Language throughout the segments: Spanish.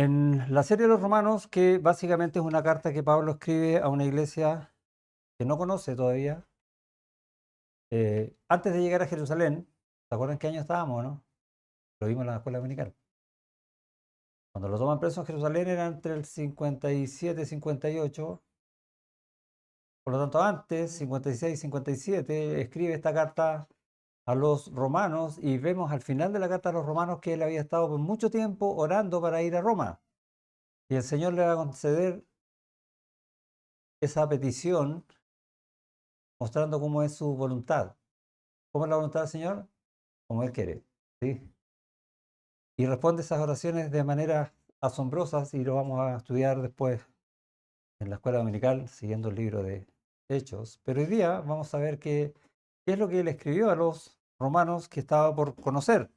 En la serie de los Romanos, que básicamente es una carta que Pablo escribe a una iglesia que no conoce todavía, antes de llegar a Jerusalén. ¿Se acuerdan qué año estábamos, no? Lo vimos en la escuela dominical. Cuando lo toman preso en Jerusalén era entre el 57 y 58. Por lo tanto, antes, 56 y 57, escribe esta carta a los romanos y vemos al final de la carta a los romanos que él había estado por mucho tiempo orando para ir a Roma. Y el Señor le va a conceder esa petición mostrando cómo es su voluntad. ¿Cómo es la voluntad del Señor? Como Él quiere. ¿Sí? Y responde esas oraciones de manera asombrosas y lo vamos a estudiar después en la escuela dominical, siguiendo el libro de Hechos. Pero hoy día vamos a ver qué es lo que Él escribió a los romanos que estaba por conocer.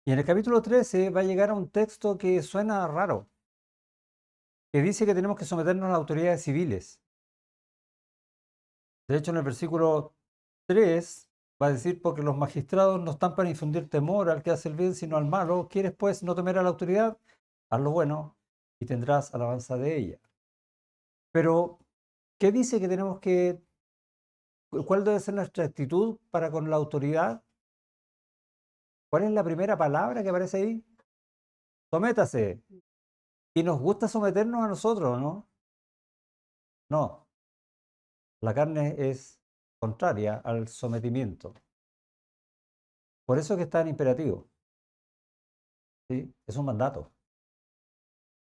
Y en el capítulo 13 va a llegar a un texto que suena raro, que dice que tenemos que someternos a las autoridades civiles. De hecho, en el versículo 3 va a decir, porque los magistrados no están para infundir temor al que hace el bien, sino al malo. ¿Quieres pues no temer a la autoridad? Haz lo bueno y tendrás alabanza de ella. Pero, ¿qué dice que tenemos que, cuál debe ser nuestra actitud para con la autoridad? ¿Cuál es la primera palabra que aparece ahí? Sométase. Y nos gusta someternos a nosotros, ¿no? No, la carne es contraria al sometimiento. Por eso es que está en imperativo, ¿sí? Es un mandato.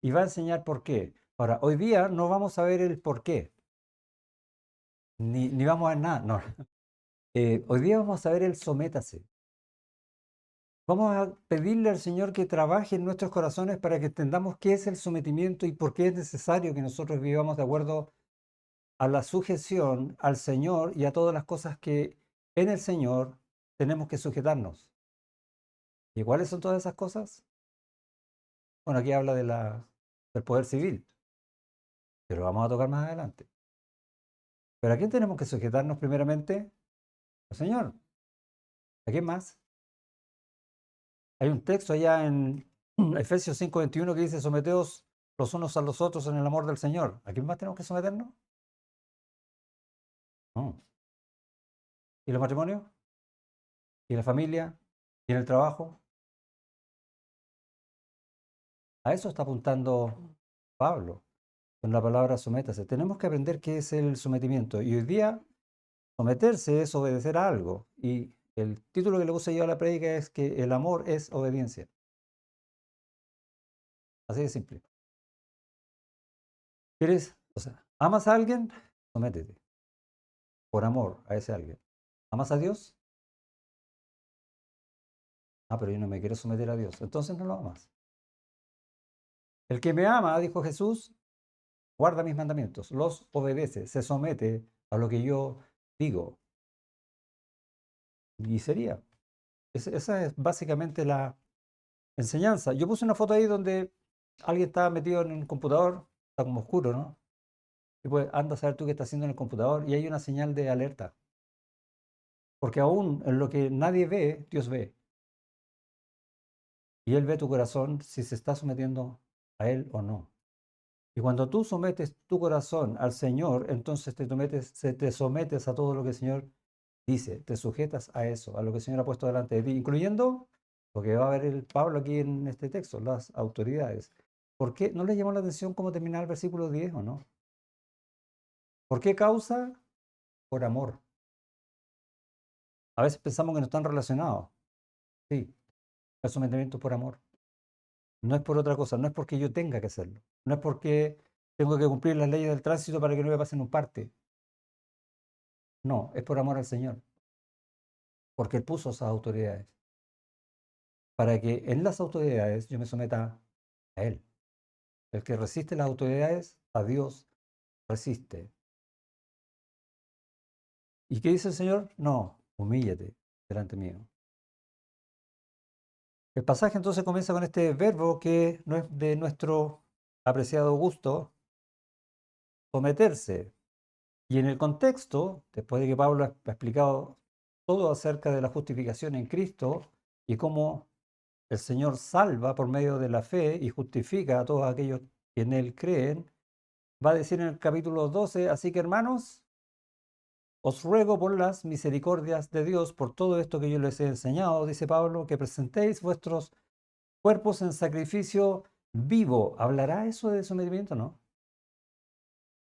Y va a enseñar por qué. Ahora, hoy día no vamos a ver el por qué, ni vamos a ver nada. No. Hoy día vamos a ver el sométase. Vamos a pedirle al Señor que trabaje en nuestros corazones para que entendamos qué es el sometimiento y por qué es necesario que nosotros vivamos de acuerdo a la sujeción al Señor y a todas las cosas que en el Señor tenemos que sujetarnos. ¿Y cuáles son todas esas cosas? Bueno, aquí habla del poder civil, pero lo vamos a tocar más adelante. ¿Pero a quién tenemos que sujetarnos primeramente? Al Señor. ¿A quién más? Hay un texto allá en Efesios 5:21 que dice, someteos los unos a los otros en el amor del Señor. ¿A quién más tenemos que someternos? No. ¿Y los matrimonios? ¿Y la familia? ¿Y en el trabajo? A eso está apuntando Pablo con la palabra sométase. Tenemos que aprender qué es el sometimiento. Y hoy día, someterse es obedecer a algo. Y el título que le puse yo a la prédica es que el amor es obediencia. Así de simple. ¿Quieres? O sea, ¿amas a alguien? Sométete. Por amor a ese alguien. ¿Amas a Dios? Ah, pero yo no me quiero someter a Dios. Entonces no lo amas. El que me ama, dijo Jesús, guarda mis mandamientos, los obedece, se somete a lo que yo digo. Y sería. Esa es básicamente la enseñanza. Yo puse una foto ahí donde alguien estaba metido en un computador, está como oscuro, ¿no? Y pues anda a saber tú qué está haciendo en el computador y hay una señal de alerta. Porque aún en lo que nadie ve, Dios ve. Y Él ve tu corazón si se está sometiendo a Él o no. Y cuando tú sometes tu corazón al Señor, entonces te sometes a todo lo que el Señor dice, te sujetas a eso, a lo que el Señor ha puesto delante de ti, incluyendo lo que va a ver el Pablo aquí en este texto, las autoridades. ¿Por qué no le llamó la atención cómo termina el versículo 10 o no? ¿Por qué causa? Por amor. A veces pensamos que no están relacionados. Sí, el sometimiento es por amor. No es por otra cosa, no es porque yo tenga que hacerlo. No es porque tengo que cumplir las leyes del tránsito para que no me pasen un parte. No, es por amor al Señor. Porque Él puso esas autoridades. Para que en las autoridades yo me someta a Él. El que resiste las autoridades, a Dios resiste. ¿Y qué dice el Señor? No, humíllate delante mío. El pasaje entonces comienza con este verbo que no es de nuestro apreciado gusto, someterse. Y en el contexto, después de que Pablo ha explicado todo acerca de la justificación en Cristo y cómo el Señor salva por medio de la fe y justifica a todos aquellos que en Él creen, va a decir en el capítulo 12, así que hermanos, os ruego por las misericordias de Dios, por todo esto que yo les he enseñado, dice Pablo, que presentéis vuestros cuerpos en sacrificio vivo. ¿Hablará eso de sometimiento? No.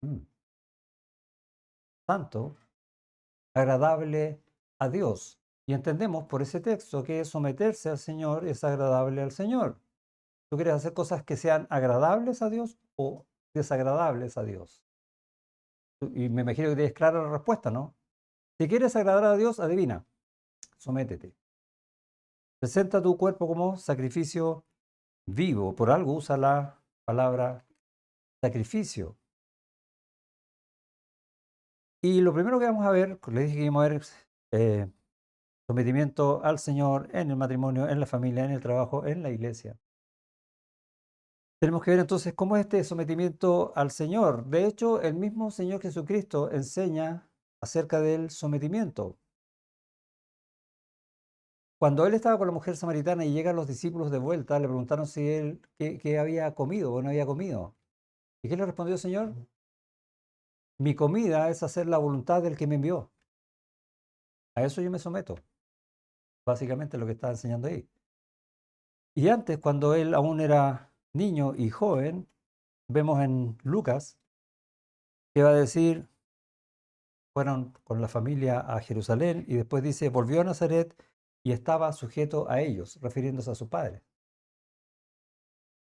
Mm. Santo, agradable a Dios. Y entendemos por ese texto que someterse al Señor es agradable al Señor. ¿Tú quieres hacer cosas que sean agradables a Dios o desagradables a Dios? Y me imagino que tienes clara la respuesta, ¿no? Si quieres agradar a Dios, adivina, sométete. Presenta tu cuerpo como sacrificio vivo. Por algo usa la palabra sacrificio. Y lo primero que vamos a ver, le dije que íbamos a ver sometimiento al Señor en el matrimonio, en la familia, en el trabajo, en la iglesia. Tenemos que ver entonces cómo es este sometimiento al Señor. De hecho, el mismo Señor Jesucristo enseña acerca del sometimiento. Cuando él estaba con la mujer samaritana y llegan los discípulos de vuelta, le preguntaron si él qué había comido o no había comido. ¿Y qué le respondió el Señor? Mi comida es hacer la voluntad del que me envió. A eso yo me someto. Básicamente lo que está enseñando ahí. Y antes, cuando él aún era niño y joven, vemos en Lucas que va a decir, fueron con la familia a Jerusalén y después dice, volvió a Nazaret y estaba sujeto a ellos, refiriéndose a su padre.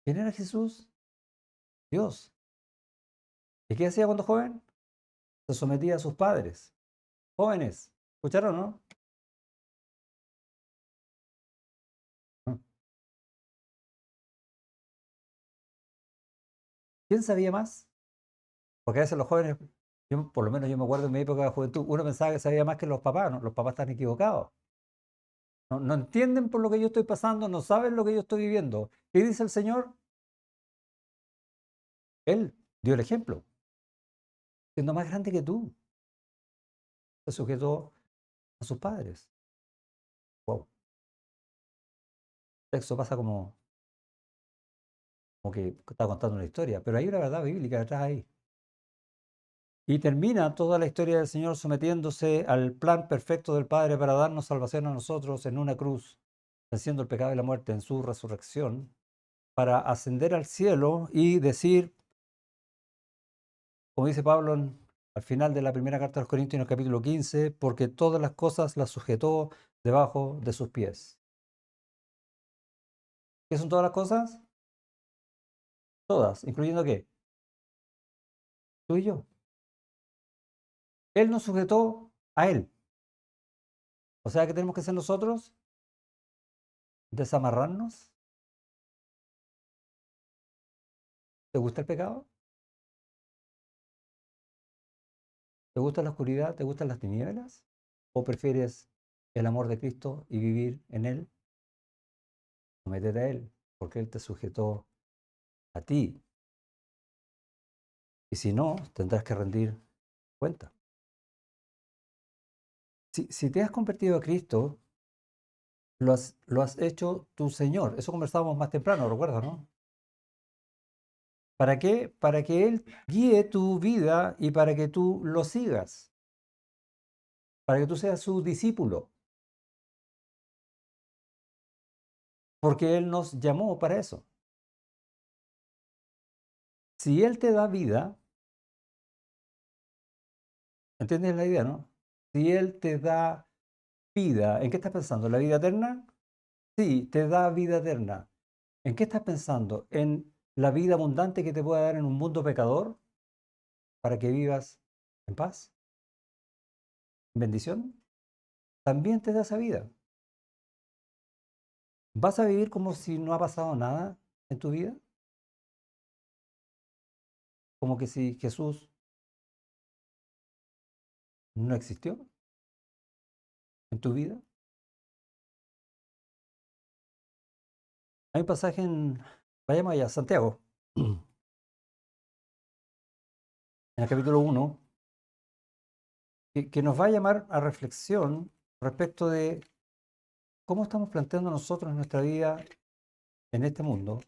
¿Quién era Jesús? Dios. ¿Y qué hacía cuando joven? Se sometía a sus padres. Jóvenes, ¿escucharon, no? ¿Quién sabía más? Porque a veces los jóvenes, por lo menos yo me acuerdo en mi época de juventud, uno pensaba que sabía más que los papás, ¿no? Los papás están equivocados. No entienden por lo que yo estoy pasando, no saben lo que yo estoy viviendo. ¿Qué dice el Señor? Él dio el ejemplo. Siendo más grande que tú, se sujetó a sus padres. Wow. El texto pasa como que está contando una historia, pero hay una verdad bíblica detrás ahí. Y termina toda la historia del Señor sometiéndose al plan perfecto del Padre para darnos salvación a nosotros en una cruz, venciendo el pecado y la muerte en su resurrección, para ascender al cielo y decir, como dice Pablo al final de la primera carta a los Corintios en el capítulo 15, porque todas las cosas las sujetó debajo de sus pies. ¿Qué son todas las cosas? Todas, incluyendo qué? Tú y yo. Él nos sujetó a Él. O sea, ¿qué tenemos que hacer nosotros? Desamarrarnos. ¿Te gusta el pecado? ¿Te gusta la oscuridad? ¿Te gustan las tinieblas? ¿O prefieres el amor de Cristo y vivir en Él? Sométete a Él, porque Él te sujetó a ti. Y si no, tendrás que rendir cuenta. Si te has convertido a Cristo, lo has hecho tu Señor. Eso conversábamos más temprano, ¿recuerdas, no? ¿Para qué? Para que Él guíe tu vida y para que tú lo sigas. Para que tú seas su discípulo. Porque Él nos llamó para eso. Si Él te da vida, ¿entiendes la idea, no? Si Él te da vida, ¿en qué estás pensando? ¿La vida eterna? Sí, te da vida eterna. ¿En qué estás pensando? ¿En la vida abundante que te puede dar en un mundo pecador para que vivas en paz, en bendición? También te da esa vida. ¿Vas a vivir como si no ha pasado nada en tu vida? Como que si Jesús no existió en tu vida. Hay un pasaje vayamos allá, Santiago, en el capítulo 1, que nos va a llamar a reflexión respecto de cómo estamos planteando nosotros nuestra vida en este mundo,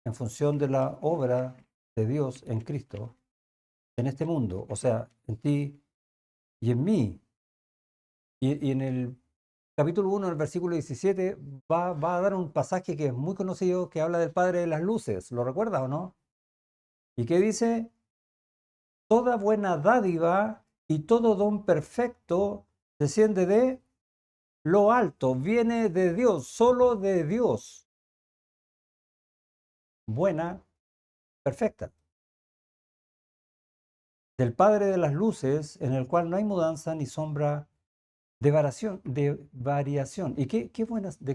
en función de la obra de Dios en Cristo, en este mundo, o sea, en ti y en mí. Y en el capítulo 1, el versículo 17, va a dar un pasaje que es muy conocido, que habla del Padre de las Luces. ¿Lo recuerdas o no? ¿Y qué dice? Toda buena dádiva y todo don perfecto desciende de lo alto, viene de Dios, solo de Dios. Buena, perfecta. Del Padre de las Luces, en el cual no hay mudanza ni sombra de variación. ¿Y de qué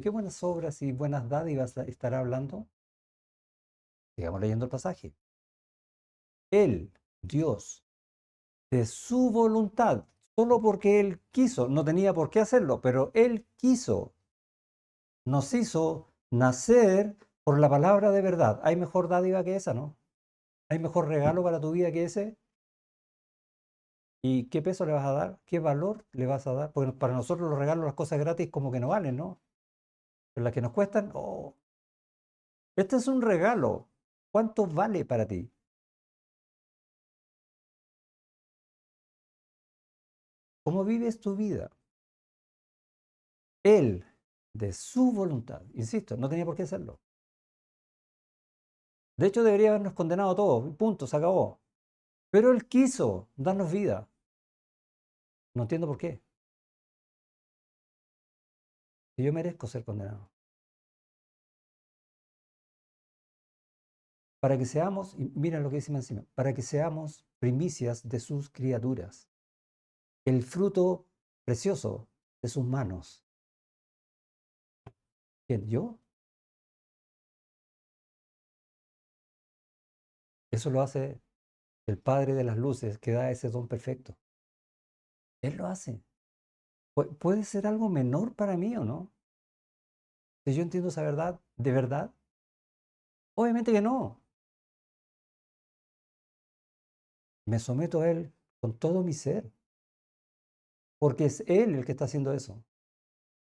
buenas obras y buenas dádivas estará hablando? Sigamos leyendo el pasaje. Él, Dios, de su voluntad, solo porque Él quiso, no tenía por qué hacerlo, pero Él quiso, nos hizo nacer por la palabra de verdad. ¿Hay mejor dádiva que esa, no? ¿Hay mejor regalo para tu vida que ese? ¿Y qué peso le vas a dar? ¿Qué valor le vas a dar? Porque para nosotros los regalos, las cosas gratis como que no valen, ¿no? Pero las que nos cuestan, oh, este es un regalo. ¿Cuánto vale para ti? ¿Cómo vives tu vida? Él, de su voluntad, insisto, no tenía por qué hacerlo. De hecho, debería habernos condenado a todos, punto, se acabó. Pero Él quiso darnos vida. No entiendo por qué. Si yo merezco ser condenado. Para que seamos, y mira lo que dice más encima, para que seamos primicias de sus criaturas, el fruto precioso de sus manos. ¿Quién? ¿Yo? Eso lo hace el Padre de las Luces, que da ese don perfecto. Él lo hace. ¿Puede ser algo menor para mí o no? Si yo entiendo esa verdad, ¿de verdad? Obviamente que no. Me someto a Él con todo mi ser, porque es Él el que está haciendo eso,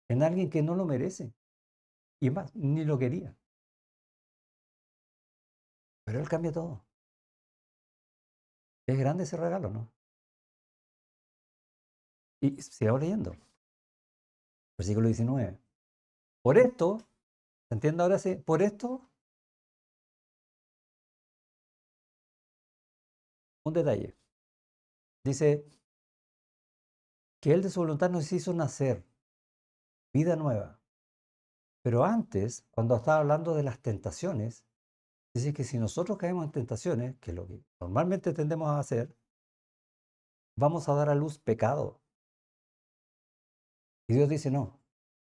en alguien que no lo merece, y más, ni lo quería. Pero Él cambia todo. Es grande ese regalo, ¿no? Y sigamos leyendo. Versículo 19. Por esto, ¿se entiende ahora sí? Por esto, un detalle. Dice que Él de su voluntad nos hizo nacer, vida nueva. Pero antes, cuando estaba hablando de las tentaciones, dice que si nosotros caemos en tentaciones, que es lo que normalmente tendemos a hacer, vamos a dar a luz pecado. Y Dios dice, no,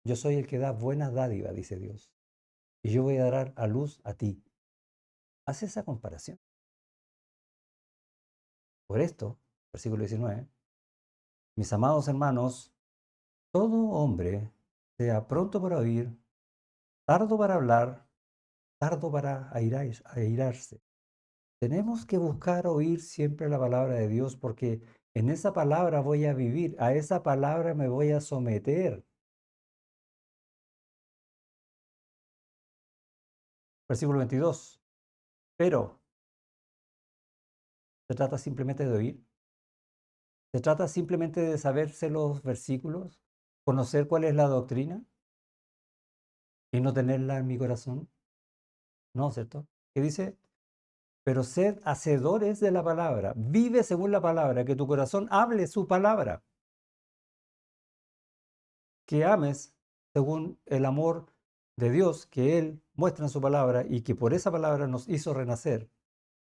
yo soy el que da buenas dádivas, dice Dios. Y yo voy a dar a luz a ti. Hace esa comparación. Por esto, versículo 19, mis amados hermanos, todo hombre sea pronto para oír, tardo para hablar, tardo para airarse. Tenemos que buscar oír siempre la palabra de Dios porque en esa palabra voy a vivir, a esa palabra me voy a someter. Versículo 22. Pero, ¿se trata simplemente de oír? ¿Se trata simplemente de saberse los versículos? ¿Conocer cuál es la doctrina y no tenerla en mi corazón? No, ¿cierto? ¿Qué dice? Pero sed hacedores de la palabra. Vive según la palabra, que tu corazón hable su palabra. Que ames según el amor de Dios que Él muestra en su palabra y que por esa palabra nos hizo renacer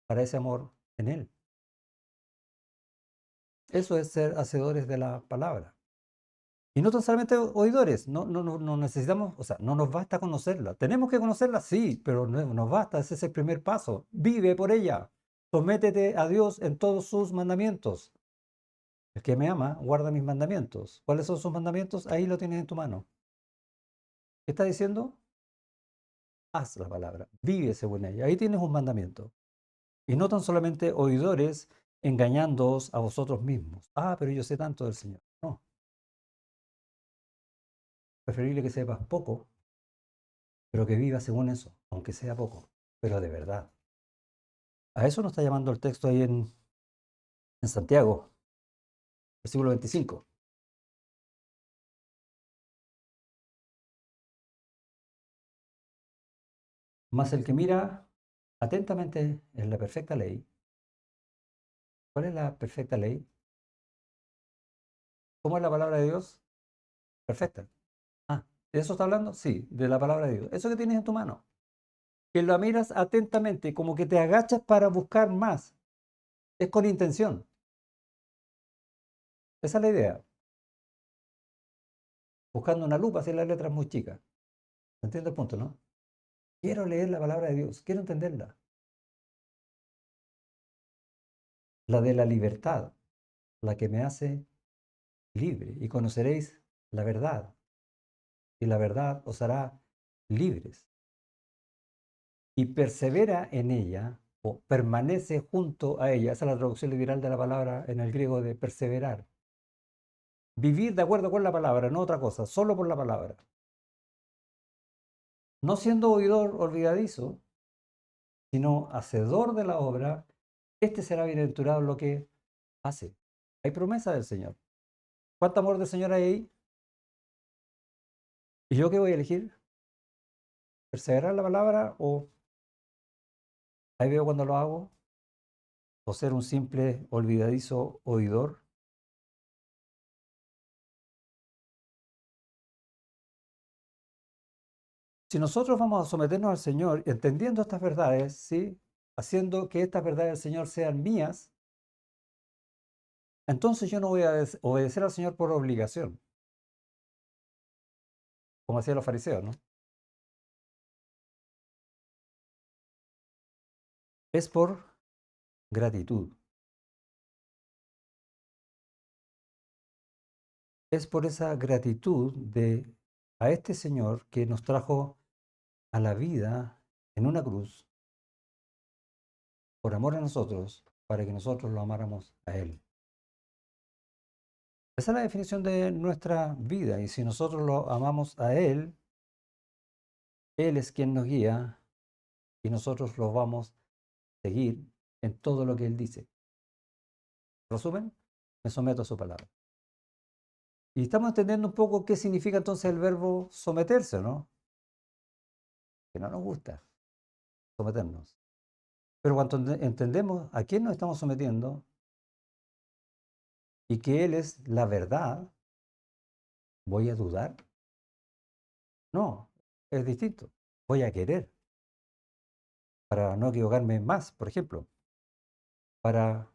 para ese amor en Él. Eso es ser hacedores de la palabra. Y no tan solamente oidores, no necesitamos, o sea, no nos basta conocerla. Tenemos que conocerla, sí, pero no nos basta, ese es el primer paso. Vive por ella. Sométete a Dios en todos sus mandamientos. El que me ama, guarda mis mandamientos. ¿Cuáles son sus mandamientos? Ahí lo tienes en tu mano. ¿Qué está diciendo? Haz la palabra, vive según ella. Ahí tienes un mandamiento. Y no tan solamente oidores engañándoos a vosotros mismos. Ah, pero yo sé tanto del Señor. No, preferible que sepas poco pero que viva según eso, aunque sea poco, pero de verdad. A eso nos está llamando el texto ahí en Santiago, versículo 25. Mas el que mira atentamente en la perfecta ley. ¿Cuál es la perfecta ley? ¿Cómo es la palabra de Dios? Perfecta. Ah, ¿de eso está hablando? Sí, de la palabra de Dios. Eso que tienes en tu mano. Que lo miras atentamente, como que te agachas para buscar más. Es con intención. Esa es la idea. Buscando una lupa si la letra es muy chica. ¿Entiendes el punto, no? Quiero leer la palabra de Dios, quiero entenderla. La de la libertad, la que me hace libre. Y conoceréis la verdad. Y la verdad os hará libres. Y persevera en ella o permanece junto a ella. Esa es la traducción literal de la palabra en el griego de perseverar. Vivir de acuerdo con la palabra, no otra cosa, solo por la palabra. No siendo oidor olvidadizo, sino hacedor de la obra, este será bienaventurado en lo que hace. Hay promesa del Señor. ¿Cuánto amor del Señor hay ahí? ¿Y yo qué voy a elegir? ¿Perseverar en la palabra o ahí veo cuando lo hago? ¿O ser un simple olvidadizo oidor? Si nosotros vamos a someternos al Señor, entendiendo estas verdades, ¿sí? Haciendo que estas verdades del Señor sean mías, entonces yo no voy a obedecer al Señor por obligación, como hacían los fariseos, ¿no? Es por gratitud. Es por esa gratitud a este Señor que nos trajo a la vida en una cruz, por amor a nosotros, para que nosotros lo amáramos a Él. Esa es la definición de nuestra vida, y si nosotros lo amamos a Él, Él es quien nos guía y nosotros lo vamos a seguir en todo lo que Él dice. ¿Resumen? Me someto a su palabra. Y estamos entendiendo un poco qué significa entonces el verbo someterse, ¿no? Que no nos gusta someternos. Pero cuando entendemos a quién nos estamos sometiendo y que Él es la verdad, ¿voy a dudar? No, es distinto. Voy a querer para no equivocarme más, por ejemplo, para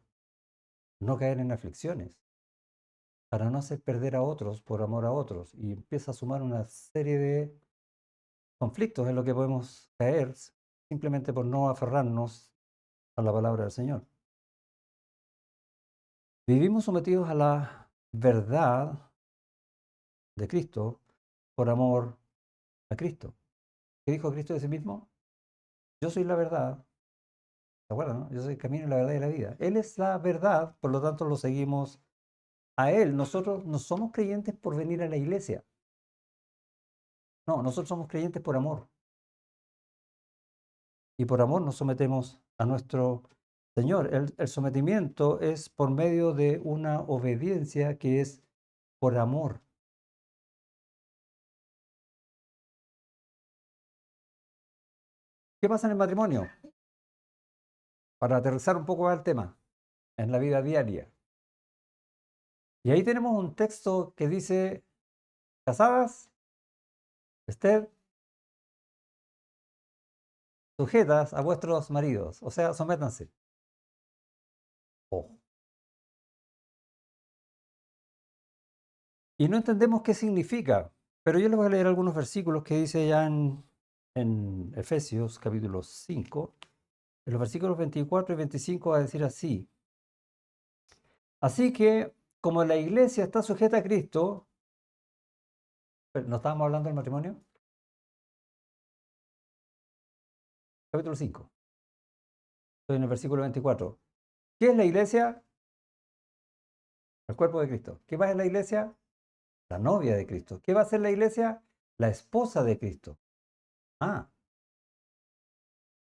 no caer en aflicciones, para no hacer perder a otros por amor a otros. Y empieza a sumar una serie de conflictos en lo que podemos caer simplemente por no aferrarnos a la palabra del Señor. Vivimos sometidos a la verdad de Cristo por amor a Cristo. ¿Qué dijo Cristo de sí mismo? Yo soy la verdad. ¿Se acuerdan, no? Yo soy el camino, la verdad y la vida. Él es la verdad, por lo tanto lo seguimos a Él. Nosotros no somos creyentes por venir a la iglesia. No, nosotros somos creyentes por amor. Y por amor nos sometemos a nuestro Señor. El sometimiento es por medio de una obediencia que es por amor. ¿Qué pasa en el matrimonio? Para aterrizar un poco al tema, en la vida diaria. Y ahí tenemos un texto que dice, casadas, estén sujetas a vuestros maridos, o sea, sométanse. Ojo. Y no entendemos qué significa, pero yo les voy a leer algunos versículos que dice ya en Efesios capítulo 5, en los versículos 24 y 25 va a decir así. Así que, como la iglesia está sujeta a Cristo, ¿no estábamos hablando del matrimonio? Capítulo 5, estoy en el versículo 24. ¿Qué es la iglesia? El cuerpo de Cristo. ¿Qué va a ser la iglesia? La novia de Cristo. ¿Qué va a ser la iglesia? La esposa de Cristo. Ah,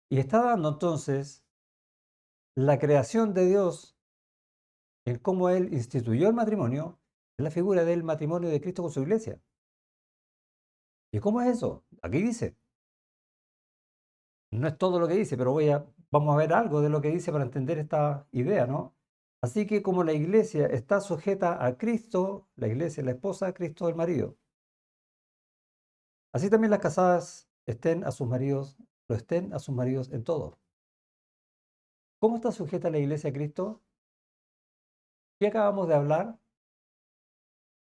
y está dando entonces la creación de Dios en cómo Él instituyó el matrimonio, en la figura del matrimonio de Cristo con su iglesia. ¿Y cómo es eso? Aquí dice, no es todo lo que dice, pero vamos a ver algo de lo que dice para entender esta idea, ¿no? Así que como la iglesia está sujeta a Cristo, la iglesia, la esposa, Cristo, el marido. Así también las casadas lo estén a sus maridos en todo. ¿Cómo está sujeta la iglesia a Cristo? ¿Qué acabamos de hablar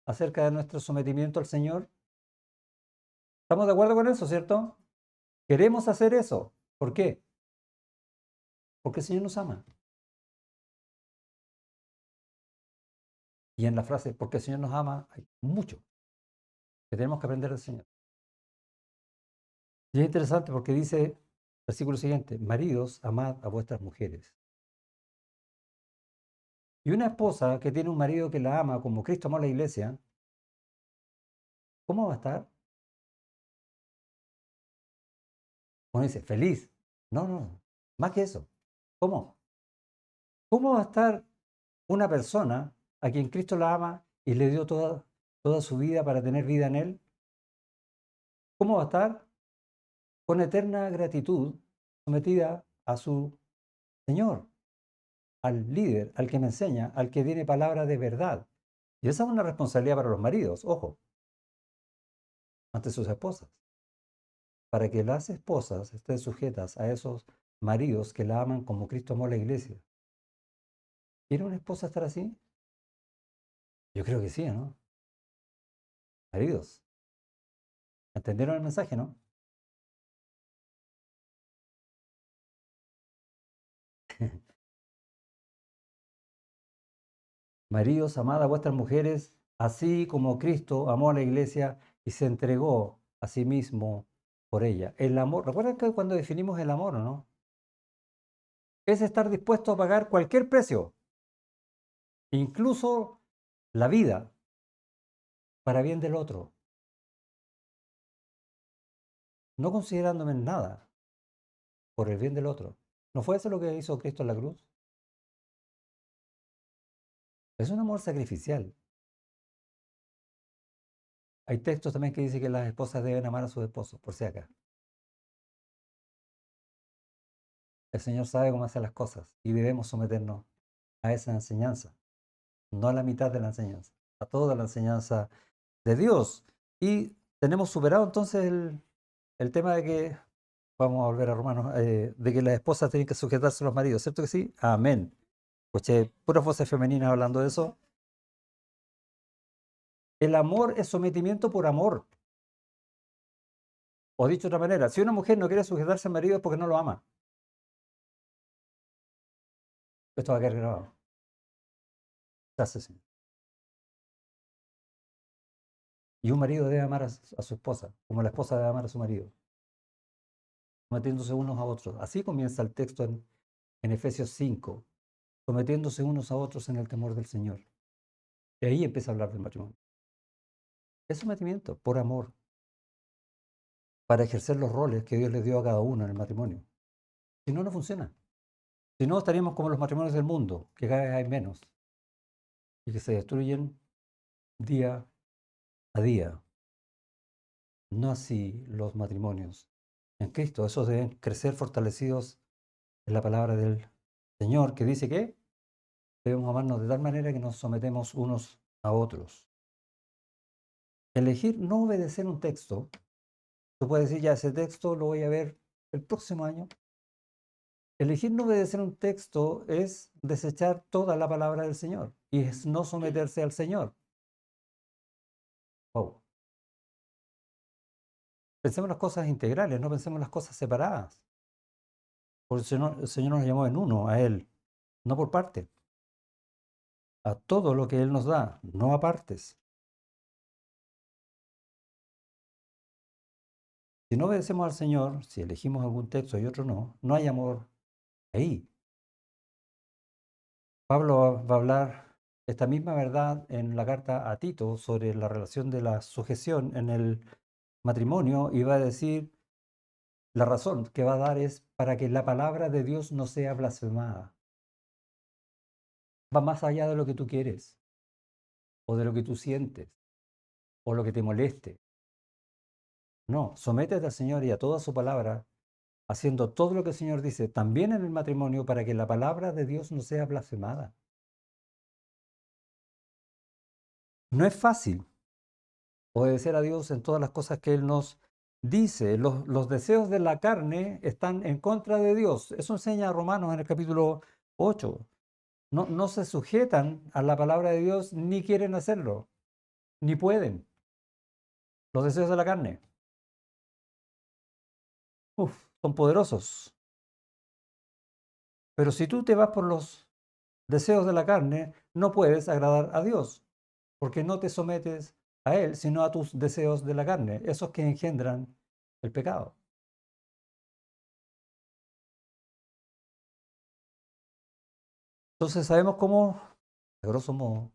acerca de nuestro sometimiento al Señor? ¿Estamos de acuerdo con eso, cierto? Queremos hacer eso. ¿Por qué? Porque el Señor nos ama. Y en la frase, porque el Señor nos ama, hay mucho que tenemos que aprender del Señor. Y es interesante porque dice, versículo siguiente, maridos, amad a vuestras mujeres. Y una esposa que tiene un marido que la ama como Cristo amó a la iglesia, ¿cómo va a estar? Uno dice, feliz. No, no, más que eso. ¿Cómo? ¿Cómo va a estar una persona a quien Cristo la ama y le dio toda su vida para tener vida en Él? ¿Cómo va a estar con eterna gratitud sometida a su Señor, al líder, al que me enseña, al que tiene palabra de verdad? Y esa es una responsabilidad para los maridos, ojo, ante sus esposas, para que las esposas estén sujetas a esos maridos que la aman como Cristo amó a la iglesia. ¿Quiere una esposa estar así? Yo creo que sí, ¿no? Maridos, ¿entendieron el mensaje, no? Maridos, amad a vuestras mujeres, así como Cristo amó a la iglesia y se entregó a sí mismo por ella. El amor, recuerden que cuando definimos el amor, ¿no? Es estar dispuesto a pagar cualquier precio, incluso la vida, para bien del otro, no considerándome en nada por el bien del otro. ¿No fue eso lo que hizo Cristo en la cruz? Es un amor sacrificial. Hay textos también que dicen que las esposas deben amar a sus esposos, por si acá. El Señor sabe cómo hacer las cosas y debemos someternos a esa enseñanza, no a la mitad de la enseñanza, a toda la enseñanza de Dios. Y tenemos superado entonces el tema de que, vamos a volver a Romanos, de que las esposas tienen que sujetarse a los maridos, ¿cierto que sí? Amén. Escuché puras voces femeninas hablando de eso. El amor es sometimiento por amor. O dicho de otra manera, si una mujer no quiere sujetarse al marido es porque no lo ama. Esto va a quedar grabado. Gracias, Señor. Y un marido debe amar a su esposa, como la esposa debe amar a su marido, sometiéndose unos a otros. Así comienza el texto en Efesios 5, sometiéndose unos a otros en el temor del Señor. Y ahí empieza a hablar del matrimonio. Es sometimiento por amor, para ejercer los roles que Dios le dio a cada uno en el matrimonio. Si no, no funciona. Si no, estaríamos como los matrimonios del mundo, que cada vez hay menos y que se destruyen día a día. No así los matrimonios en Cristo. Esos deben crecer fortalecidos en la palabra del Señor, que dice que debemos amarnos de tal manera que nos sometemos unos a otros. Elegir no obedecer un texto. Tú puedes decir, ya ese texto lo voy a ver el próximo año. Elegir no obedecer un texto es desechar toda la palabra del Señor y es no someterse al Señor. Wow. Pensemos las cosas integrales, no pensemos las cosas separadas. Porque el Señor nos llamó en uno, a Él, no por parte, a todo lo que Él nos da, no a partes. Si no obedecemos al Señor, si elegimos algún texto y otro no, no hay amor ahí. Pablo va a hablar esta misma verdad en la carta a Tito sobre la relación de la sujeción en el matrimonio y va a decir La razón que va a dar es para que la palabra de Dios no sea blasfemada. Va más allá de lo que tú quieres, o de lo que tú sientes, o lo que te moleste. No, sométete al Señor y a toda su palabra, haciendo todo lo que el Señor dice, también en el matrimonio, para que la palabra de Dios no sea blasfemada. No es fácil obedecer a Dios en todas las cosas que Él nos dice. Los deseos de la carne están en contra de Dios. Eso enseña Romanos en el capítulo 8. No se sujetan a la palabra de Dios, ni quieren hacerlo, ni pueden. Los deseos de la carne, son poderosos. Pero si tú te vas por los deseos de la carne, no puedes agradar a Dios, porque no te sometes a Él, sino a tus deseos de la carne, esos que engendran el pecado. Entonces sabemos cómo, a grosso modo,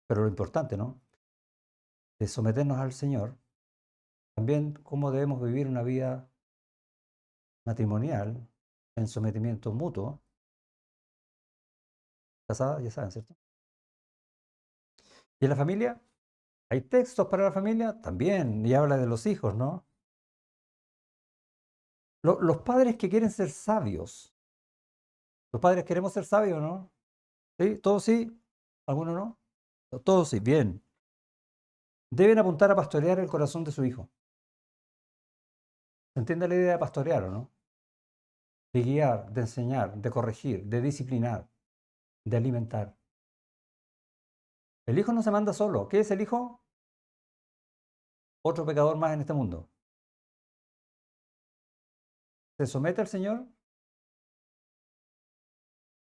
pero lo importante, ¿no? De someternos al Señor, también cómo debemos vivir una vida matrimonial en sometimiento mutuo. Casada, ya saben, ¿cierto? ¿Y en la familia? ¿Hay textos para la familia? También, y habla de los hijos, ¿no? Los padres que quieren ser sabios, los padres queremos ser sabios, ¿no? ¿Sí? ¿Todos sí? ¿Algunos no? Todos sí, bien. Deben apuntar a pastorear el corazón de su hijo. ¿Se entiende la idea de pastorear o no? De guiar, de enseñar, de corregir, de disciplinar, de alimentar. El hijo no se manda solo. ¿Qué es el hijo? Otro pecador más en este mundo. ¿Se somete al Señor?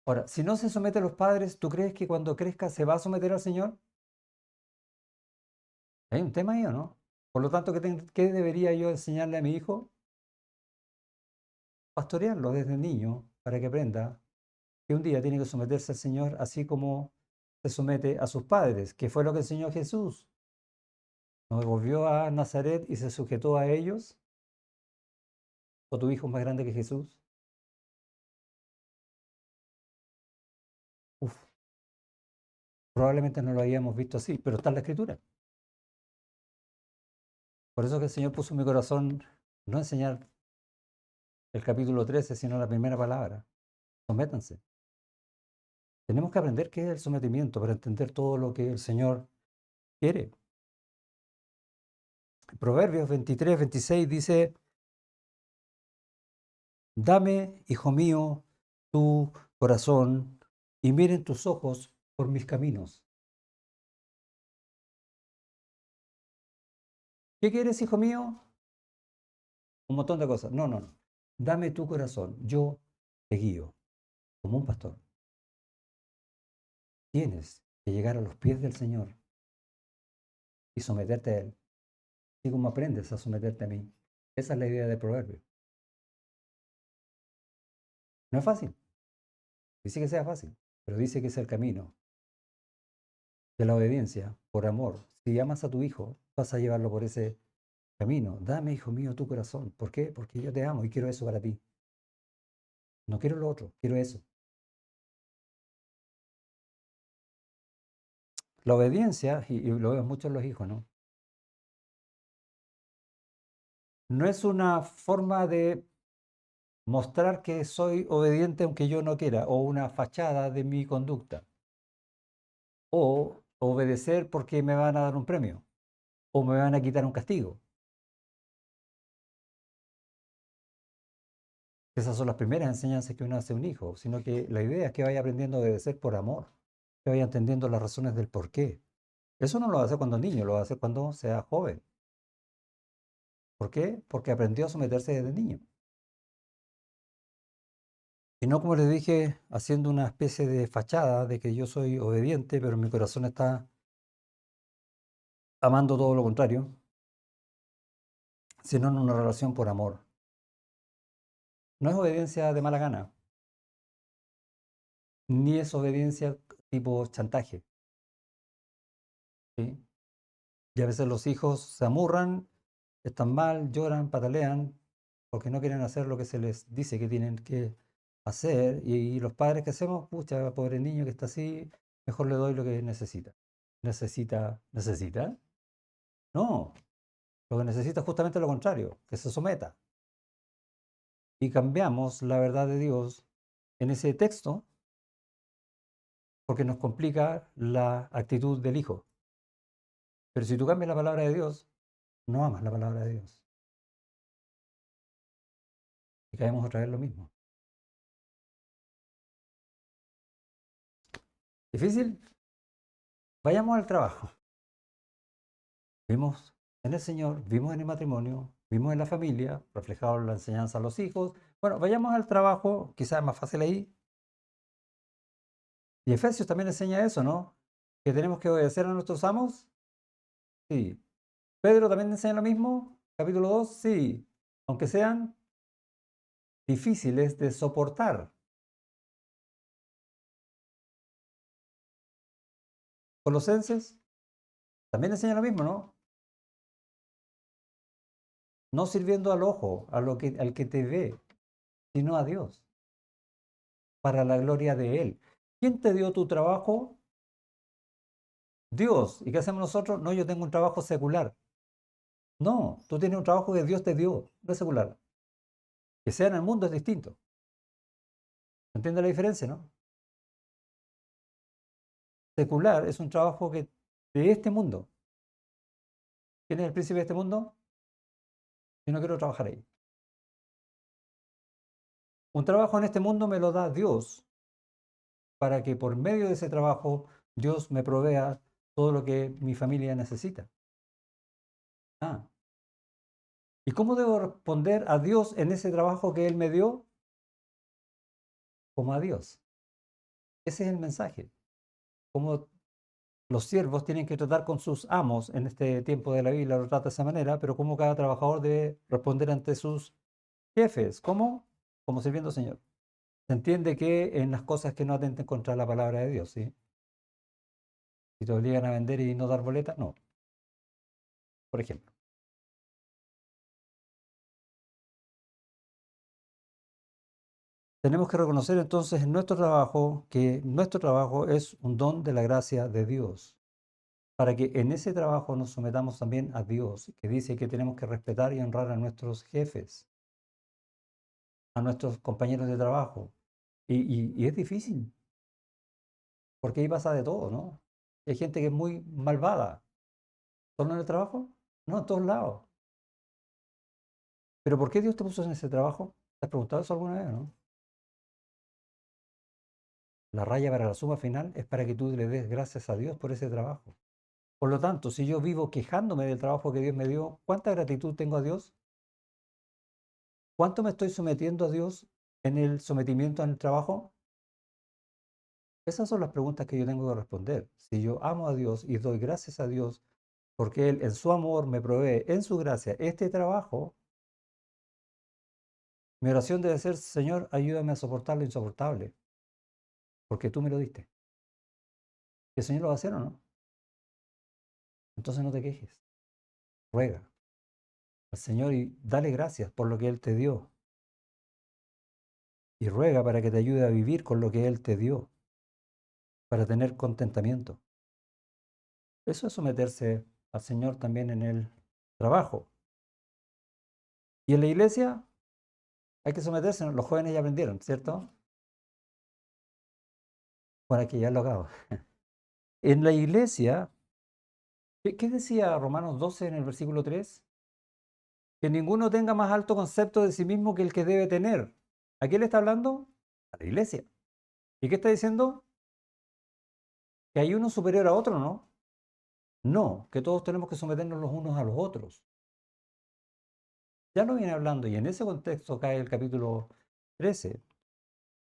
Ahora, si no se somete a los padres, ¿tú crees que cuando crezca se va a someter al Señor? Hay un tema ahí, ¿o no? Por lo tanto, ¿qué debería yo enseñarle a mi hijo? Pastorearlo desde niño para que aprenda que un día tiene que someterse al Señor así como se somete a sus padres, que fue lo que enseñó Jesús. No volvió a Nazaret y se sujetó a ellos. ¿O tu hijo es más grande que Jesús? Uf, probablemente no lo habíamos visto así, pero está en la Escritura. Por eso que el Señor puso en mi corazón no enseñar el capítulo 13, sino la primera palabra. Sométanse. Tenemos que aprender qué es el sometimiento para entender todo lo que el Señor quiere. Proverbios 23, 26 dice: Dame, hijo mío, tu corazón y miren tus ojos por mis caminos. ¿Qué quieres, hijo mío? Un montón de cosas. No, no, no. Dame tu corazón. Yo te guío como un pastor. Tienes que llegar a los pies del Señor y someterte a Él. Así como aprendes a someterte a mí. Esa es la idea del proverbio. No es fácil. Dice que sea fácil, pero dice que es el camino de la obediencia por amor. Si amas a tu hijo, vas a llevarlo por ese camino. Dame, hijo mío, tu corazón. ¿Por qué? Porque yo te amo y quiero eso para ti. No quiero lo otro, quiero eso. La obediencia, y lo veo mucho en los hijos, ¿no? No es una forma de mostrar que soy obediente aunque yo no quiera, o una fachada de mi conducta, o obedecer porque me van a dar un premio, o me van a quitar un castigo. Esas son las primeras enseñanzas que uno hace a un hijo, sino que la idea es que vaya aprendiendo a obedecer por amor, que vaya entendiendo las razones del por qué. Eso no lo va a hacer cuando es niño, lo va a hacer cuando sea joven. ¿Por qué? Porque aprendió a someterse desde niño. Y no, como les dije, haciendo una especie de fachada de que yo soy obediente, pero mi corazón está amando todo lo contrario, sino en una relación por amor. No es obediencia de mala gana, ni es obediencia tipo chantaje, ¿sí? Y a veces los hijos se amurran, están mal, lloran, patalean, porque no quieren hacer lo que se les dice que tienen que hacer. Y los padres que hacemos, pucha, pobre niño que está así, mejor le doy lo que necesita. ¿Necesita? No, lo que necesita es justamente lo contrario, que se someta. Y cambiamos la verdad de Dios en ese texto porque nos complica la actitud del hijo. Pero si tú cambias la palabra de Dios, no amas la palabra de Dios. Y caemos otra vez en lo mismo. ¿Difícil? Vayamos al trabajo. Vimos en el Señor, vimos en el matrimonio, vimos en la familia, reflejado en la enseñanza a los hijos. Bueno, vayamos al trabajo, quizás es más fácil ahí. Y Efesios también enseña eso, ¿no? Que tenemos que obedecer a nuestros amos. Sí. Pedro también enseña lo mismo. Capítulo 2, sí. Aunque sean difíciles de soportar. Colosenses también enseña lo mismo, ¿no? No sirviendo al ojo, al que te ve, sino a Dios, para la gloria de Él. ¿Quién te dio tu trabajo? Dios. ¿Y qué hacemos nosotros? No, yo tengo un trabajo secular. No, tú tienes un trabajo que Dios te dio, no es secular. Que sea en el mundo es distinto. ¿Entiendes la diferencia, no? Secular es un trabajo que de este mundo. ¿Quién es el príncipe de este mundo? Yo no quiero trabajar ahí. Un trabajo en este mundo me lo da Dios para que por medio de ese trabajo Dios me provea todo lo que mi familia necesita. Ah, ¿y cómo debo responder a Dios en ese trabajo que Él me dio? Como a Dios. Ese es el mensaje. Como los siervos tienen que tratar con sus amos en este tiempo de la Biblia, lo trata de esa manera, pero como cada trabajador debe responder ante sus jefes. ¿Cómo? Como sirviendo al Señor. Se entiende que en las cosas que no atenten contra la palabra de Dios, ¿sí? Si te obligan a vender y no dar boleta, no. Por ejemplo. Tenemos que reconocer entonces en nuestro trabajo que nuestro trabajo es un don de la gracia de Dios, para que en ese trabajo nos sometamos también a Dios, que dice que tenemos que respetar y honrar a nuestros jefes, a nuestros compañeros de trabajo. Y es difícil, porque ahí pasa de todo, ¿no? Hay gente que es muy malvada. ¿Solo en el trabajo? No, en todos lados. ¿Pero por qué Dios te puso en ese trabajo? ¿Te has preguntado eso alguna vez, no? La raya para la suma final es para que tú le des gracias a Dios por ese trabajo. Por lo tanto, si yo vivo quejándome del trabajo que Dios me dio, ¿cuánta gratitud tengo a Dios? ¿Cuánto me estoy sometiendo a Dios en el sometimiento en el trabajo? Esas son las preguntas que yo tengo que responder. Si yo amo a Dios y doy gracias a Dios porque Él en su amor me provee en su gracia este trabajo, mi oración debe ser, Señor, ayúdame a soportar lo insoportable, porque tú me lo diste. ¿Y el Señor lo va a hacer o no? Entonces no te quejes. Ruega al Señor y dale gracias por lo que Él te dio. Y ruega para que te ayude a vivir con lo que Él te dio, para tener contentamiento. Eso es someterse al Señor también en el trabajo. Y en la iglesia hay que someterse. Los jóvenes ya aprendieron, ¿cierto? Bueno, aquí ya lo acabo. En la iglesia, ¿qué decía Romanos 12 en el versículo 3? Que ninguno tenga más alto concepto de sí mismo que el que debe tener. ¿A quién le está hablando? A la iglesia. ¿Y qué está diciendo? Que hay uno superior a otro, ¿no? No, que todos tenemos que someternos los unos a los otros. Ya lo viene hablando y en ese contexto cae el capítulo 13,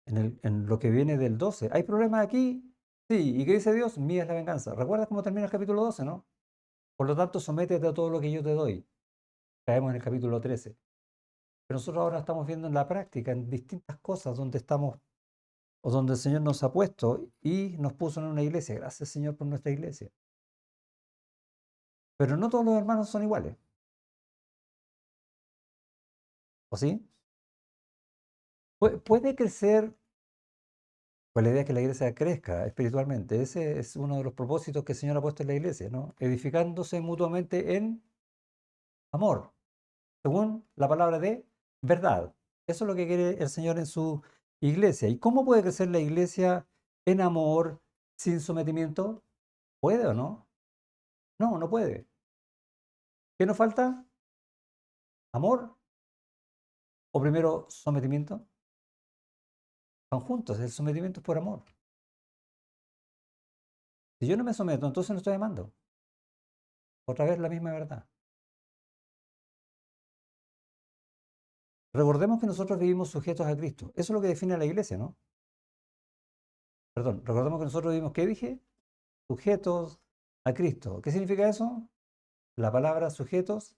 en lo que viene del 12. ¿Hay problemas aquí? Sí. ¿Y qué dice Dios? Mía es la venganza. ¿Recuerdas cómo termina el capítulo 12, no? Por lo tanto, sométete a todo lo que yo te doy. Caemos en el capítulo 13. Pero nosotros ahora estamos viendo en la práctica, en distintas cosas donde estamos o donde el Señor nos ha puesto y nos puso en una iglesia. Gracias, Señor, por nuestra iglesia. Pero no todos los hermanos son iguales. ¿O sí? Puede crecer, pues la idea es que la iglesia crezca espiritualmente. Ese es uno de los propósitos que el Señor ha puesto en la iglesia, ¿no? Edificándose mutuamente en amor, según la palabra de verdad. Eso es lo que quiere el Señor en su iglesia. ¿Y cómo puede crecer la iglesia en amor sin sometimiento? ¿Puede o no? No, no puede. ¿Qué nos falta? ¿Amor o primero sometimiento? Van juntos, el sometimiento es por amor. Si yo no me someto, entonces no estoy amando. Otra vez la misma verdad. Recordemos que nosotros vivimos sujetos a Cristo. Eso es lo que define a la iglesia, ¿no? Perdón, recordemos que nosotros vivimos, ¿qué dije? Sujetos a Cristo. ¿Qué significa eso? La palabra sujetos,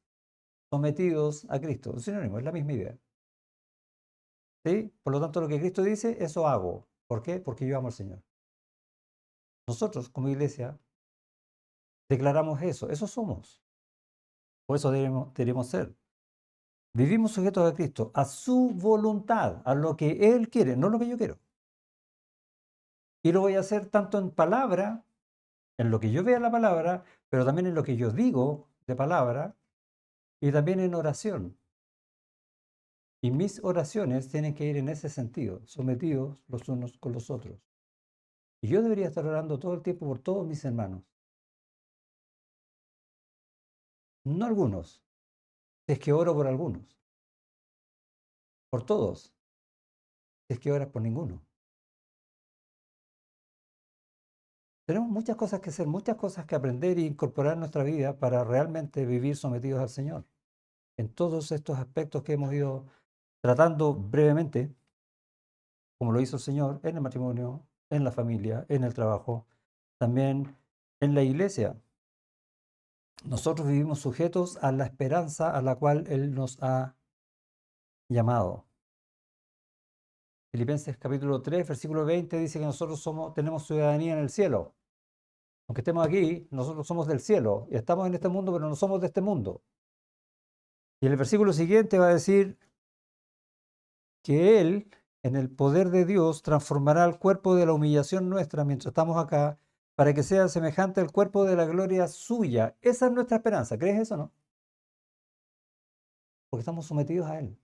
sometidos a Cristo. Es sinónimo, es la misma idea. ¿Sí? Por lo tanto, lo que Cristo dice, eso hago. ¿Por qué? Porque yo amo al Señor. Nosotros, como iglesia, declaramos eso. Eso somos. Por eso debemos ser. Vivimos sujetos a Cristo, a su voluntad, a lo que Él quiere, no lo que yo quiero. Y lo voy a hacer tanto en palabra, en lo que yo vea en la palabra, pero también en lo que yo digo de palabra y también en oración. Y mis oraciones tienen que ir en ese sentido, sometidos los unos con los otros. Y yo debería estar orando todo el tiempo por todos mis hermanos. No algunos, si es que oro por algunos. Por todos, si es que oras por ninguno. Tenemos muchas cosas que hacer, muchas cosas que aprender e incorporar en nuestra vida para realmente vivir sometidos al Señor. En todos estos aspectos que hemos ido tratando brevemente, como lo hizo el Señor en el matrimonio, en la familia, en el trabajo, también en la iglesia. Nosotros vivimos sujetos a la esperanza a la cual Él nos ha llamado. Filipenses capítulo 3, versículo 20 dice que nosotros tenemos ciudadanía en el cielo. Aunque estemos aquí, nosotros somos del cielo y estamos en este mundo, pero no somos de este mundo. Y el versículo siguiente va a decir que Él, en el poder de Dios, transformará el cuerpo de la humillación nuestra mientras estamos acá, para que sea semejante al cuerpo de la gloria suya. Esa es nuestra esperanza. ¿Crees eso o no? Porque estamos sometidos a Él.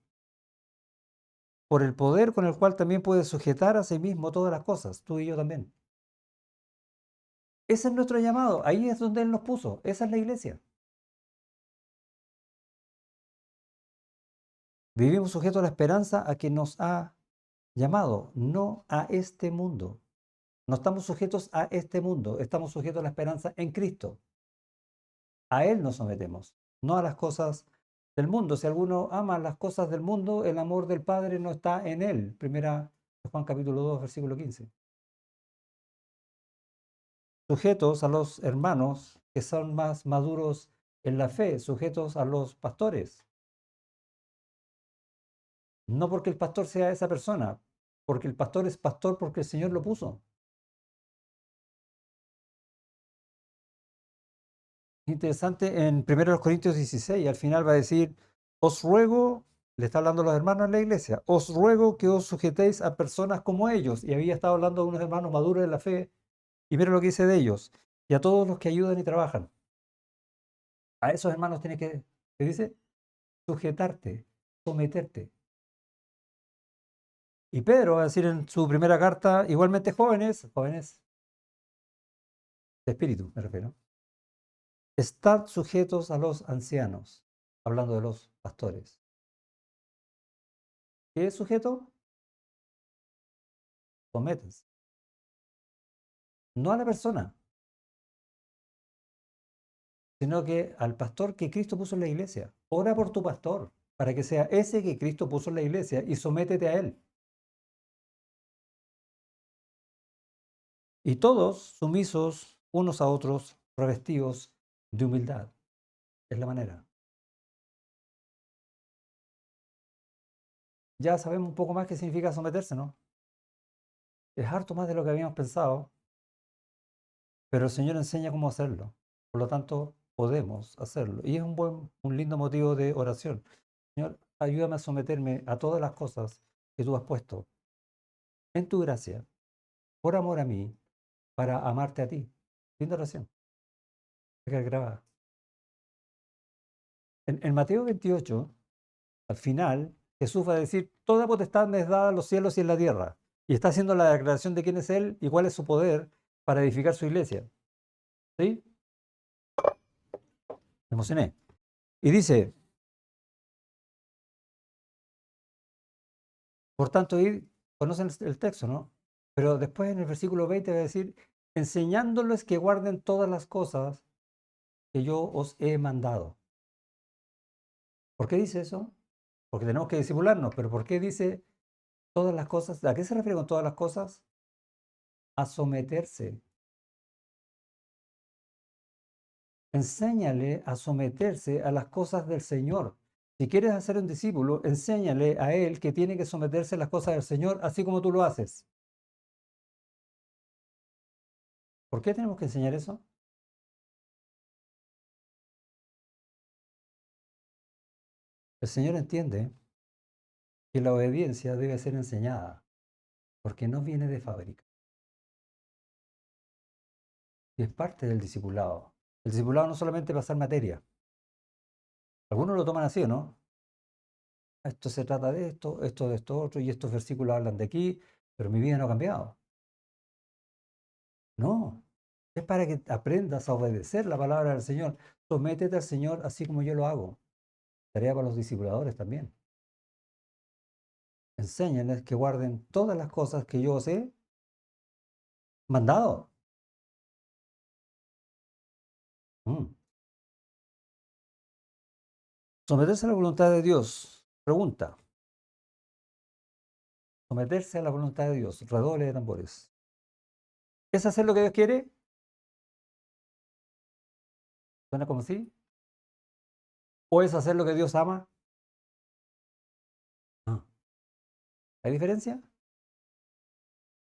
Por el poder con el cual también puede sujetar a sí mismo todas las cosas, tú y yo también. Ese es nuestro llamado. Ahí es donde Él nos puso. Esa es la iglesia. Vivimos sujetos a la esperanza a que nos ha llamado, no a este mundo. No estamos sujetos a este mundo, estamos sujetos a la esperanza en Cristo. A Él nos sometemos, no a las cosas del mundo. Si alguno ama las cosas del mundo, el amor del Padre no está en Él. Primera de Juan capítulo 2, versículo 15. Sujetos a los hermanos que son más maduros en la fe, sujetos a los pastores. No porque el pastor sea esa persona, porque el pastor es pastor porque el Señor lo puso. Interesante, en 1 Corintios 16, al final va a decir, os ruego, le está hablando a los hermanos en la iglesia, os ruego que os sujetéis a personas como ellos. Y había estado hablando de unos hermanos maduros en la fe, y mira lo que dice de ellos, y a todos los que ayudan y trabajan. A esos hermanos tienes ¿qué dice? Sujetarte, someterte. Y Pedro va a decir en su primera carta, igualmente jóvenes, jóvenes de espíritu, me refiero, estad sujetos a los ancianos, hablando de los pastores. ¿Qué es sujeto? Sométense. No a la persona, sino que al pastor que Cristo puso en la iglesia. Ora por tu pastor, para que sea ese que Cristo puso en la iglesia y sométete a él. Y todos sumisos unos a otros, revestidos de humildad. Es la manera. Ya sabemos un poco más qué significa someterse, ¿no? Es harto más de lo que habíamos pensado, pero el Señor enseña cómo hacerlo. Por lo tanto, podemos hacerlo. Y es un lindo motivo de oración. Señor, ayúdame a someterme a todas las cosas que tú has puesto en tu gracia, por amor a mí, para amarte a ti. Linda oración. Deja grabada. En Mateo 28, al final, Jesús va a decir, toda potestad me es dada en los cielos y en la tierra. Y está haciendo la declaración de quién es Él y cuál es su poder para edificar su iglesia. ¿Sí? Me emocioné. Y dice, por tanto, conocen el texto, ¿no? Pero después en el versículo 20 va a decir, enseñándoles que guarden todas las cosas que yo os he mandado. ¿Por qué dice eso? Porque tenemos que discipularnos, pero ¿por qué dice todas las cosas? ¿A qué se refiere con todas las cosas? A someterse. Enséñale a someterse a las cosas del Señor. Si quieres hacer un discípulo, enséñale a él que tiene que someterse a las cosas del Señor, así como tú lo haces. ¿Por qué tenemos que enseñar eso? El Señor entiende que la obediencia debe ser enseñada, porque no viene de fábrica. Y es parte del discipulado. El discipulado no solamente pasar materia. Algunos lo toman así, ¿no? Esto se trata de esto otro, y estos versículos hablan de aquí, pero mi vida no ha cambiado. No, es para que aprendas a obedecer la palabra del Señor. Sométete al Señor así como yo lo hago. Tarea para los discipuladores también. Enséñales que guarden todas las cosas que yo os he mandado. Mm. Someterse a la voluntad de Dios. Pregunta. Someterse a la voluntad de Dios. Redoble de tambores. ¿Es hacer lo que Dios quiere? ¿Suena como sí? ¿O es hacer lo que Dios ama? No. ¿Hay diferencia?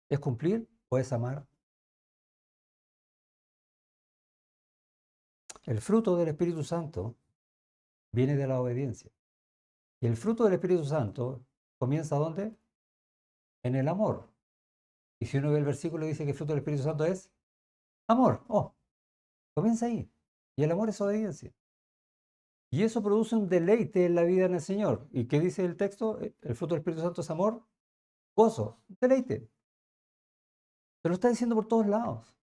¿Es cumplir o es amar? El fruto del Espíritu Santo viene de la obediencia. Y el fruto del Espíritu Santo comienza ¿dónde? En el amor. Y si uno ve el versículo dice que el fruto del Espíritu Santo es amor. Oh, comienza ahí. Y el amor es obediencia. Y eso produce un deleite en la vida en el Señor. ¿Y qué dice el texto? El fruto del Espíritu Santo es amor, gozo, deleite. Te lo está diciendo por todos lados.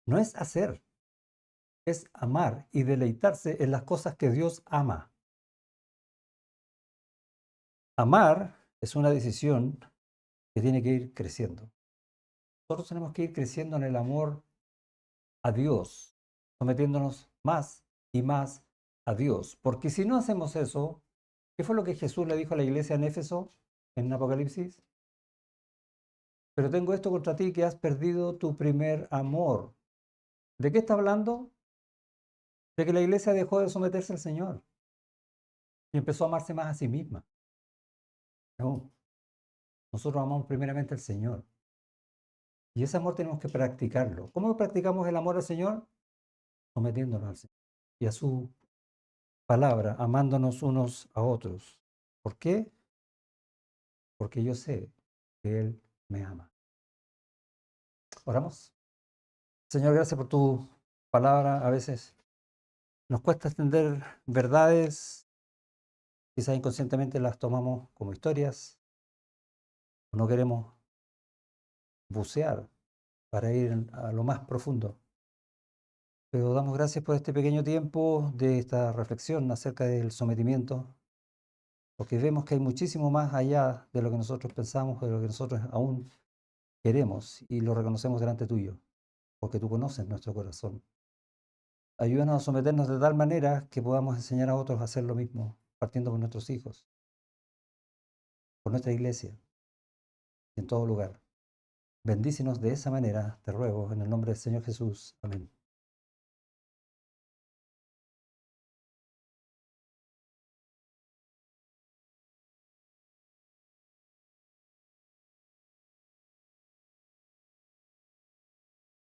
No es hacer, es amar y deleitarse en las cosas que Dios ama. Amar es una decisión que tiene que ir creciendo. Nosotros tenemos que ir creciendo en el amor a Dios, sometiéndonos más y más a Dios. Porque si no hacemos eso, ¿qué fue lo que Jesús le dijo a la iglesia en Éfeso, en Apocalipsis? Pero tengo esto contra ti, que has perdido tu primer amor. ¿De qué está hablando? De que la iglesia dejó de someterse al Señor y empezó a amarse más a sí misma. No, nosotros amamos primeramente al Señor. Y ese amor tenemos que practicarlo. ¿Cómo practicamos el amor al Señor? Sometiéndonos al Señor y a su palabra, amándonos unos a otros. ¿Por qué? Porque yo sé que Él me ama. Oramos. Señor, gracias por tu palabra. A veces nos cuesta entender verdades, quizás inconscientemente las tomamos como historias, no queremos bucear para ir a lo más profundo. Pero damos gracias por este pequeño tiempo de esta reflexión acerca del sometimiento, porque vemos que hay muchísimo más allá de lo que nosotros pensamos, de lo que nosotros aún queremos, y lo reconocemos delante tuyo, porque tú conoces nuestro corazón. Ayúdanos a someternos de tal manera que podamos enseñar a otros a hacer lo mismo, partiendo por nuestros hijos, por nuestra iglesia, en todo lugar. Bendícenos de esa manera, te ruego, en el nombre del Señor Jesús. Amén.